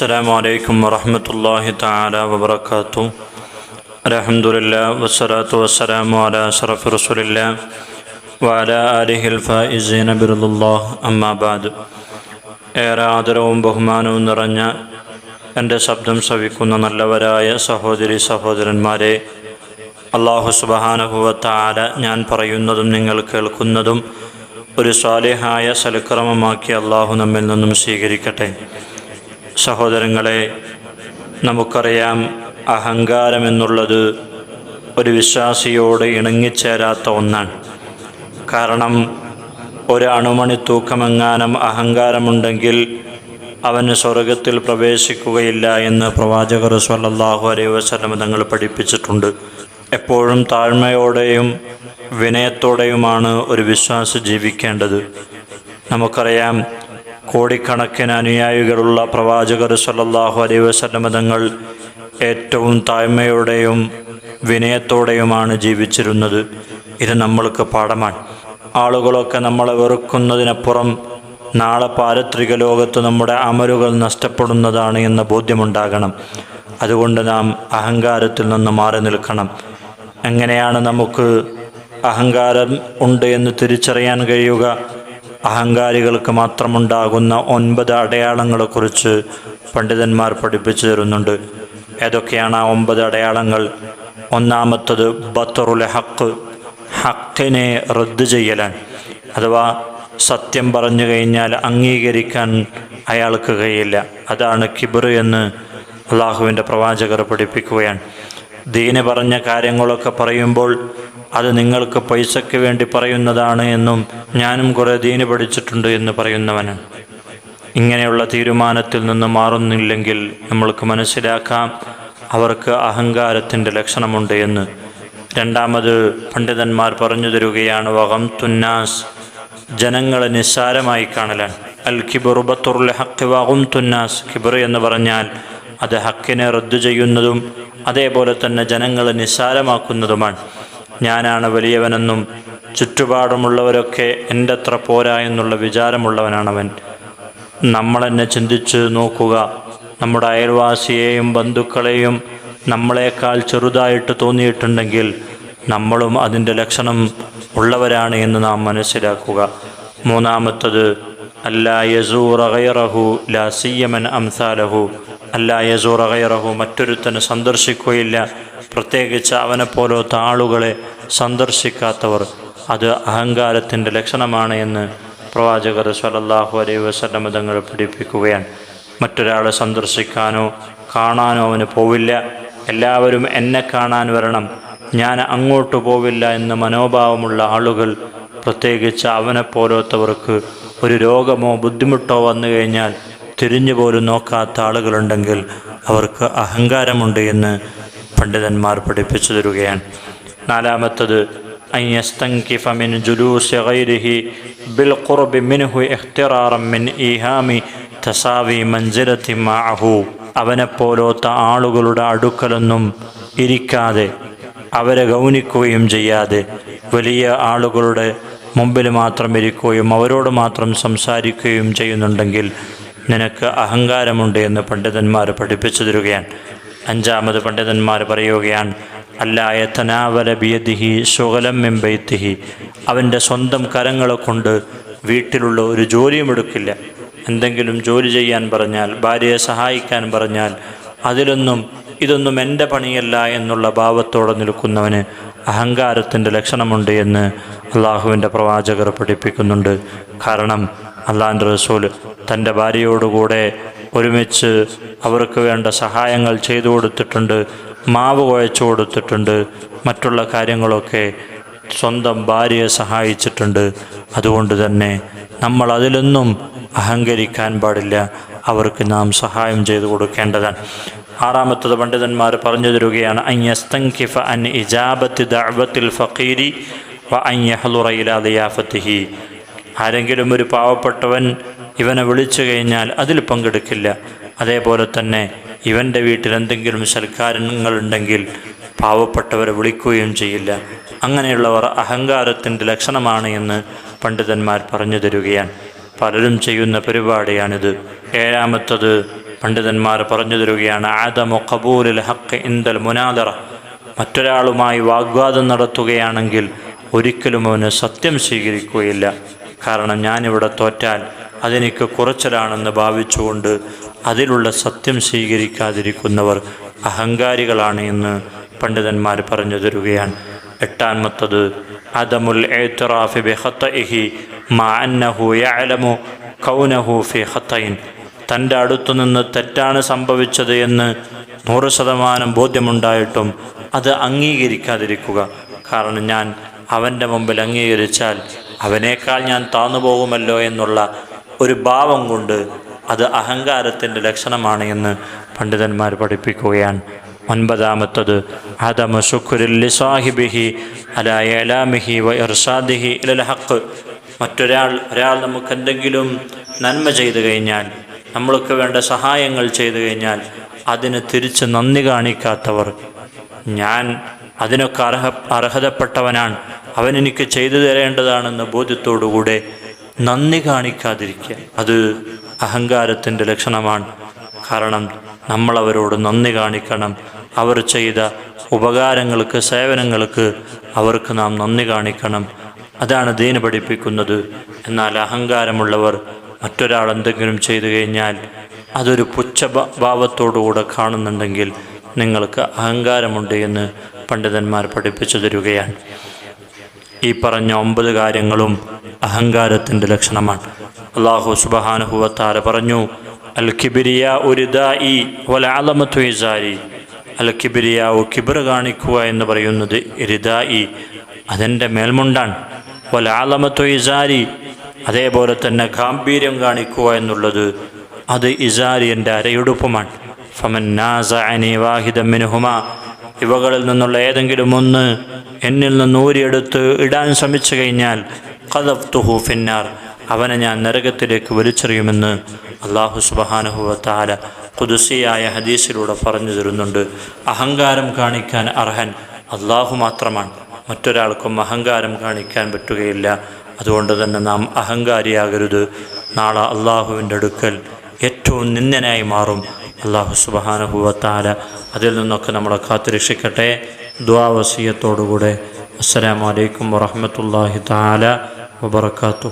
അസ്സലാമു അലൈക്കും വറഹ്മത്തുള്ളാഹി തആല വബറകാതുഹു. അൽഹംദുലില്ലാഹി വസ്സലാത്തു വസ്സലാമു അലാ അശ്റഫി റസൂലില്ലാഹി വഅലാ ആലിഹിൽ ഫായിസീന ബിറളില്ലാഹ്. അമ്മാ ബഅദ്. ഏറെ ആദരവും ബഹുമാനവും നിറഞ്ഞ എൻ്റെ ശബ്ദം ശ്രവിക്കുന്ന നല്ലവരായ സഹോദരി സഹോദരന്മാരെ, അല്ലാഹു സുബ്ഹാനഹു വ തആല ഞാൻ പറയുന്നതും നിങ്ങൾ കേൾക്കുന്നതും ഒരു സ്വാലിഹായ സൽക്രമമാക്കി അല്ലാഹു നമ്മിൽ നിന്നും സ്വീകരിക്കട്ടെ. സഹോദരങ്ങളെ, നമുക്കറിയാം, അഹങ്കാരമെന്നുള്ളത് ഒരു വിശ്വാസിയോട് ഇണങ്ങിച്ചേരാത്ത ഒന്നാണ്. കാരണം ഒരു അണുമണി തൂക്കമെങ്ങാനും അഹങ്കാരമുണ്ടെങ്കിൽ അവന് സ്വർഗത്തിൽ പ്രവേശിക്കുകയില്ല എന്ന് പ്രവാചകർ സ്വല്ലല്ലാഹു അലൈഹി വസല്ലം തങ്ങൾ പഠിപ്പിച്ചിട്ടുണ്ട്. എപ്പോഴും താഴ്മയോടെയും വിനയത്തോടെയുമാണ് ഒരു വിശ്വാസി ജീവിക്കേണ്ടത്. നമുക്കറിയാം, കോടിക്കണക്കിന് അനുയായികളുള്ള പ്രവാചകർ സ്വല്ലല്ലാഹു അലൈഹി വസല്ലം തങ്ങൾ ഏറ്റവും താഴ്മയോടെയും വിനയത്തോടെയുമാണ് ജീവിച്ചിരുന്നത്. ഇത് നമ്മൾക്ക് പാഠമാണ്. ആളുകളൊക്കെ നമ്മളെ വെറുക്കുന്നതിനപ്പുറം നാളെ പാരത്രിക ലോകത്ത് നമ്മുടെ അമലുകൾ നഷ്ടപ്പെടുന്നതാണ് എന്ന ബോധ്യമുണ്ടാകണം. അതുകൊണ്ട് നാം അഹങ്കാരത്തിൽ നിന്ന് മാറി നിൽക്കണം. എങ്ങനെയാണ് നമുക്ക് അഹങ്കാരം ഉണ്ട് എന്ന് തിരിച്ചറിയാൻ കഴിയുക? അഹങ്കാരികൾക്ക് മാത്രമുണ്ടാകുന്ന 9 അടയാളങ്ങളെക്കുറിച്ച് പണ്ഡിതന്മാർ പഠിപ്പിച്ചു തരുന്നുണ്ട്. ഏതൊക്കെയാണ് ആ 9 അടയാളങ്ങൾ? ഒന്നാമത്തത് ബത്റുൽ ഹഖ്, ഹഖിനെ റദ്ദ് ചെയ്യലാണ്. അഥവാ സത്യം പറഞ്ഞു കഴിഞ്ഞാൽ അംഗീകരിക്കാൻ അയാൾക്ക് കഴിയില്ല. അതാണ് കിബ്ർ എന്ന് അള്ളാഹുവിൻ്റെ പ്രവാചകർ പഠിപ്പിക്കുകയാണ്. ദീന് പറഞ്ഞ കാര്യങ്ങളൊക്കെ പറയുമ്പോൾ അത് നിങ്ങൾക്ക് പൈസയ്ക്ക് വേണ്ടി പറയുന്നതാണ് എന്നും ഞാനും കുറേ ദീന് പഠിച്ചിട്ടുണ്ട് എന്ന് പറയുന്നവനാണ്. ഇങ്ങനെയുള്ള തീരുമാനത്തിൽ നിന്ന് മാറുന്നില്ലെങ്കിൽ നമ്മൾക്ക് മനസ്സിലാക്കാം അവർക്ക് അഹങ്കാരത്തിൻ്റെ ലക്ഷണമുണ്ട് എന്ന്. രണ്ടാമത് പണ്ഡിതന്മാർ പറഞ്ഞു തരുകയാണ് വകം തുന്നാസ്, ജനങ്ങളെ നിസ്സാരമായി കാണലാണ്. അൽ കിബ്റു ബത്റുൽ ഹഖ് വകം തുന്നാസ്. കിബ്ർ എന്ന് പറഞ്ഞാൽ അത് ഹക്കിനെ റദ്ദു ചെയ്യുന്നതും അതേപോലെ തന്നെ ജനങ്ങളെ നിസ്സാരമാക്കുന്നതുമാണ്. ഞാനാണ് വലിയവനെന്നും ചുറ്റുപാടുമുള്ളവരൊക്കെ എൻ്റെ അത്ര പോരാ എന്നുള്ള വിചാരമുള്ളവനാണവൻ. നമ്മളെന്നെ ചിന്തിച്ച് നോക്കുക. നമ്മുടെ അയൽവാസിയെയും ബന്ധുക്കളെയും നമ്മളെക്കാൾ ചെറുതായിട്ട് തോന്നിയിട്ടുണ്ടെങ്കിൽ നമ്മളും അതിൻ്റെ ലക്ഷണം ഉള്ളവരാണ് എന്ന് നാം മനസ്സിലാക്കുക. മൂന്നാമത്തത് അല്ലാ യസൂറ ഗൈറഹു ലാ സിയമൻ അംസാലഹു. അല്ലാ യസൂറ ഗൈറഹു, മറ്റൊരുത്തനെ സന്ദർശിക്കുകയില്ല, പ്രത്യേകിച്ച് അവനെപ്പോലത്തെ ആളുകളെ സന്ദർശിക്കാത്തവർ. അത് അഹങ്കാരത്തിൻ്റെ ലക്ഷണമാണ് എന്ന് പ്രവാചകർ സ്വല്ലല്ലാഹു അലൈഹി വസല്ലം തങ്ങൾ പഠിപ്പിക്കുകയാണ്. മറ്റൊരാളെ സന്ദർശിക്കാനോ കാണാനോ അവന് പോവില്ല. എല്ലാവരും എന്നെ കാണാൻ വരണം, ഞാൻ അങ്ങോട്ട് പോവില്ല എന്ന മനോഭാവമുള്ള ആളുകൾ, പ്രത്യേകിച്ച് അവനെപ്പോലത്തവർക്ക് ഒരു രോഗമോ ബുദ്ധിമുട്ടോ വന്നു കഴിഞ്ഞാൽ തിരിഞ്ഞു പോലും നോക്കാത്ത ആളുകളുണ്ടെങ്കിൽ അവർക്ക് അഹങ്കാരമുണ്ട് എന്ന് പണ്ഡിതന്മാർ പഠിപ്പിച്ചു തരുകയാണ്. നാലാമത്തത് അൻ യസ്തൻകിഫ മിൻ ജുലൂസി ഗൈരിഹി ബിൽ ഖുർബി മിൻഹു ഇഖ്തിറാറൻ മിൻ ഈഹാമി തസാവി മൻസിലത്തി മഅഹു. അവനെപ്പോലത്ത ആളുകളുടെ അടുക്കലൊന്നും ഇരിക്കാതെ അവരെ ഗൗനിക്കുകയും ചെയ്യാതെ വലിയ ആളുകളുടെ മുമ്പിൽ മാത്രം ഇരിക്കുകയും അവരോട് മാത്രം സംസാരിക്കുകയും ചെയ്യുന്നുണ്ടെങ്കിൽ നിനക്ക് അഹങ്കാരമുണ്ട് എന്ന് പണ്ഡിതന്മാർ പഠിപ്പിച്ചു തരികയാണ്. അഞ്ചാമത് പണ്ഡിതന്മാർ പറയുകയാണ് അല്ലാ യതനാവല ബിയദിഹി ശുഗലം മിൻ ബൈത്തിഹി. അവൻ്റെ സ്വന്തം കരങ്ങളെ കൊണ്ട് വീട്ടിലുള്ള ഒരു ജോലിയും എടുക്കില്ല. എന്തെങ്കിലും ജോലി ചെയ്യാൻ പറഞ്ഞാൽ, ഭാര്യയെ സഹായിക്കാൻ പറഞ്ഞാൽ ഇതൊന്നും എൻ്റെ പണിയല്ല എന്നുള്ള ഭാവത്തോടെ നിൽക്കുന്നവന് അഹങ്കാരത്തിൻ്റെ ലക്ഷണമുണ്ട് എന്ന് അള്ളാഹുവിൻ്റെ പ്രവാചകർ പഠിപ്പിക്കുന്നുണ്ട്. കാരണം അള്ളാഹുവിൻ്റെ റസൂൽ തൻ്റെ ഭാര്യയോടുകൂടെ ഒരുമിച്ച് അവർക്ക് വേണ്ട സഹായങ്ങൾ ചെയ്തു കൊടുത്തിട്ടുണ്ട്, മാവ് കുഴച്ചു കൊടുത്തിട്ടുണ്ട്, മറ്റുള്ള കാര്യങ്ങളൊക്കെ സ്വന്തം ഭാര്യയെ സഹായിച്ചിട്ടുണ്ട്. അതുകൊണ്ട് തന്നെ നമ്മൾ അതിലൊന്നും അഹങ്കരിക്കാൻ പാടില്ല, അവർക്ക് നാം സഹായം ചെയ്തു കൊടുക്കേണ്ടതാണ്. ആറാമത്തത് പണ്ഡിതന്മാർ പറഞ്ഞു തരുകയാണ് അൻ യസ്തൻകിഫ അൻ ഇജാബത്തി ദഅവത്തിൽ ഫഖീരി വ അൻ യഹ്ളുറ ഇലാ ദിയാഫത്തിഹി. ആരെങ്കിലും ഒരു പാവപ്പെട്ടവൻ ഇവനെ വിളിച്ചു കഴിഞ്ഞാൽ അതിൽ പങ്കെടുക്കില്ല. അതേപോലെ തന്നെ ഇവൻ്റെ വീട്ടിൽ എന്തെങ്കിലും സൽക്കാരങ്ങളുണ്ടെങ്കിൽ പാവപ്പെട്ടവരെ വിളിക്കുകയും ചെയ്യില്ല. അങ്ങനെയുള്ളവർ അഹങ്കാരത്തിൻ്റെ ലക്ഷണമാണ് എന്ന് പണ്ഡിതന്മാർ പറഞ്ഞു തരുകയാണ്. പലരും ചെയ്യുന്ന പരിപാടിയാണിത്. ഏഴാമത്തത് പണ്ഡിതന്മാർ പറഞ്ഞു തരികയാണ്, ആദമു ഖബൂലുൽ ഹഖ് ഇൻദൽ മുനാദറ, മറ്റൊരാളുമായി വാഗ്വാദം നടത്തുകയാണെങ്കിൽ ഒരിക്കലും അവന് സത്യം സ്വീകരിക്കുകയില്ല. കാരണം ഞാനിവിടെ തോറ്റാൽ അതെനിക്ക് കുറച്ചലാണെന്ന് ഭാവിച്ചുകൊണ്ട് അതിലുള്ള സത്യം സ്വീകരിക്കാതിരിക്കുന്നവർ അഹങ്കാരികളാണ് എന്ന് പണ്ഡിതന്മാർ പറഞ്ഞു തരികയാണ്. എട്ടാമത്തത് അദമുൽ ഇഅ്തിറാഫി ബിഖത്തഇഹി മാ അന്നഹു യഅലമു കൗനഹു ഫി ഖത്തഇൻ, തൻ്റെ അടുത്തുനിന്ന് തെറ്റാണ് സംഭവിച്ചത് എന്ന് 100% ബോധ്യമുണ്ടായിട്ടും അത് അംഗീകരിക്കാതിരിക്കുക. കാരണം ഞാൻ അവൻ്റെ മുമ്പിൽ അംഗീകരിച്ചാൽ അവനേക്കാൾ ഞാൻ താന്നു പോകുമല്ലോ എന്നുള്ള ഒരു ഭാവം കൊണ്ട് അത് അഹങ്കാരത്തിൻ്റെ ലക്ഷണമാണ് എന്ന് പണ്ഡിതന്മാർ പഠിപ്പിക്കുകയാണ്. ഒൻപതാമത്തത് അദമു ശുക്രിൽ ലിസാഹിബിഹി അലാ ഇഅലാമിഹി വ ഇർഷാദിഹി ഇലൽ ഹഖ്, ഒരാൾ നമുക്ക് എന്തെങ്കിലും നന്മ ചെയ്തു കഴിഞ്ഞാൽ, നമ്മൾക്ക് വേണ്ട സഹായങ്ങൾ ചെയ്തു കഴിഞ്ഞാൽ അതിന് തിരിച്ച് നന്ദി കാണിക്കാത്തവർ, ഞാൻ അതിനൊക്കെ അർഹതപ്പെട്ടവനാണ്, അവനെനിക്ക് ചെയ്തു തരേണ്ടതാണെന്ന ബോധ്യത്തോടുകൂടെ നന്ദി കാണിക്കാതിരിക്കുക, അത് അഹങ്കാരത്തിൻ്റെ ലക്ഷണമാണ്. കാരണം നമ്മളവരോട് നന്ദി കാണിക്കണം. അവർ ചെയ്ത ഉപകാരങ്ങൾക്ക്, സേവനങ്ങൾക്ക് അവർക്ക് നാം നന്ദി കാണിക്കണം. അതാണ് ദീൻ പഠിപ്പിക്കുന്നത്. എന്നാൽ അഹങ്കാരമുള്ളവർ മറ്റൊരാൾ എന്തെങ്കിലും ചെയ്തു കഴിഞ്ഞാൽ അതൊരു പുച്ഛഭാവത്തോടുകൂടെ കാണുന്നുണ്ടെങ്കിൽ നിങ്ങൾക്ക് അഹങ്കാരമുണ്ട് എന്ന് പണ്ഡിതന്മാർ പഠിപ്പിച്ചു തരികയാണ്. ഈ പറഞ്ഞ 9 കാര്യങ്ങളും അഹങ്കാരത്തിൻ്റെ ലക്ഷണമാണ്. അല്ലാഹു സുബ്ഹാനഹു വ തആല പറഞ്ഞു, അൽ കിബ്രിയാഉ റിദാഇ വൽ അളമതു ഇസാരി. അൽ കിബ്രിയാഉ, കിബ്ർ കാണിക്കുക എന്ന് പറയുന്നത് റിദാഇ, അതെൻ്റെ മേൽമുണ്ടാണ്. വൽ അളമതു ഇസാരി, അതേപോലെ തന്നെ ഗാംഭീര്യം കാണിക്കുക എന്നുള്ളത് അത് ഇസാരി, എൻ്റെ അരയുടുപ്പുമാണ്. ഫമൻ നാസഅനി വാഹിദൻ മിൻഹുമാ, ഇവകളിൽ നിന്നുള്ള ഏതെങ്കിലും ഒന്ന് എന്നിൽ നിന്ന് ഊരിയെടുത്ത് ഇടാൻ ശ്രമിച്ചു കഴിഞ്ഞാൽ ഖദഫ്തുഹു ഫിന്നാർ, അവനെ ഞാൻ നരകത്തിലേക്ക് വലിച്ചെറിയുമെന്ന് അല്ലാഹു സുബ്ഹാനഹു വ തആല ഖുദ്സിയായ ഹദീസിലൂടെ പറഞ്ഞു തരുന്നുണ്ട്. അഹങ്കാരം കാണിക്കാൻ അർഹൻ അല്ലാഹു മാത്രമാണ്. മറ്റൊരാൾക്കും അഹങ്കാരം കാണിക്കാൻ പറ്റുകയില്ല. അതുകൊണ്ട് തന്നെ നാം അഹങ്കാരിയാകരുത്. നാളെ അല്ലാഹുവിൻ്റെ അടുക്കൽ ഏറ്റവും നിന്ദനായി മാറും. അല്ലാഹു സുബ്ഹാനഹു വ തആല അതിൽ നിന്നൊക്കെ നമ്മളെ കാത്തുരക്ഷിക്കട്ടെ. ദുആ വസിയത്തോടുകൂടെ അസ്സലാമു അലൈക്കും വറഹ്മത്തുള്ളാഹി തആല വബറകാതുഹു.